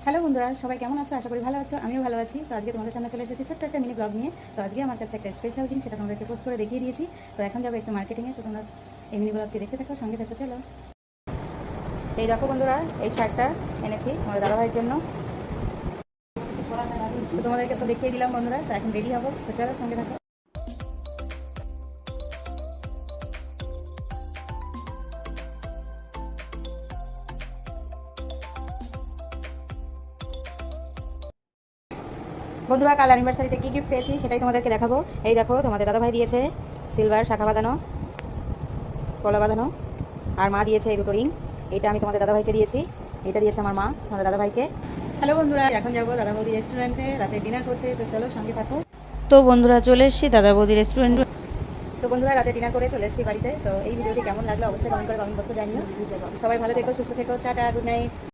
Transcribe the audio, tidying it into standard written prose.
Hello বন্ধুরা, সবাই কেমন আছো? আশা করি ভালো আছো। আমিও ভালো আছি। তো আজকে তোমাদের সামনে চলে এসেছি ছোট্ট একটা মিনি ব্লগ নিয়ে। তো আজকে আমার কাছে একটা স্পেশাল দিন, সেটা তোমাদেরকে পোস্ট করে দেখিয়ে দিয়েছি। তো এখন যাবো একটু মার্কেটিংয়ে। তো তোমরা এই মিনি ব্লগটি দেখতে থাকো, সঙ্গে থাকতে চলো। এই দেখো বন্ধুরা, এই শার্টটা এনেছি তোমাদের দাদাভাইয়ের জন্য। তো তোমাদেরকে তো দেখিয়ে দিলাম বন্ধুরা। তো এখন রেডি হবো, তো চলো সঙ্গে থাকো। বন্ধুরা, কাল অ্যানিভার্সারিতে কী গিফট পেয়েছি সেটাই তোমাদেরকে দেখাবো। এই দেখো, তোমাদের দাদাভাই দিয়েছে সিলভার শাখা বাঁধানো, কলা বাঁধানো, আর মা দিয়েছে এই দুটো রিং। এটা আমি তোমাদের দাদাভাইকে দিয়েছি, এটা দিয়েছে আমার মা তোমাদের দাদাভাইকে। হ্যালো বন্ধুরা, এখন যাবো দাদা বৌদি রেস্টুরেন্টে রাতে ডিনার করতে। তো চলো সঙ্গে থাকো। তো বন্ধুরা, চলে এসেছি দাদা বৌদি রেস্টুরেন্ট। তো বন্ধুরা, রাতে ডিনার করে চলে এসেছি বাড়িতে। তো এই ভিডিওটি কেমন লাগলো অবশ্যই কমেন্ট বক্সে জানিও। সবাই ভালো থেকো, সুস্থ থেকো, টাটা, গুড নাইট।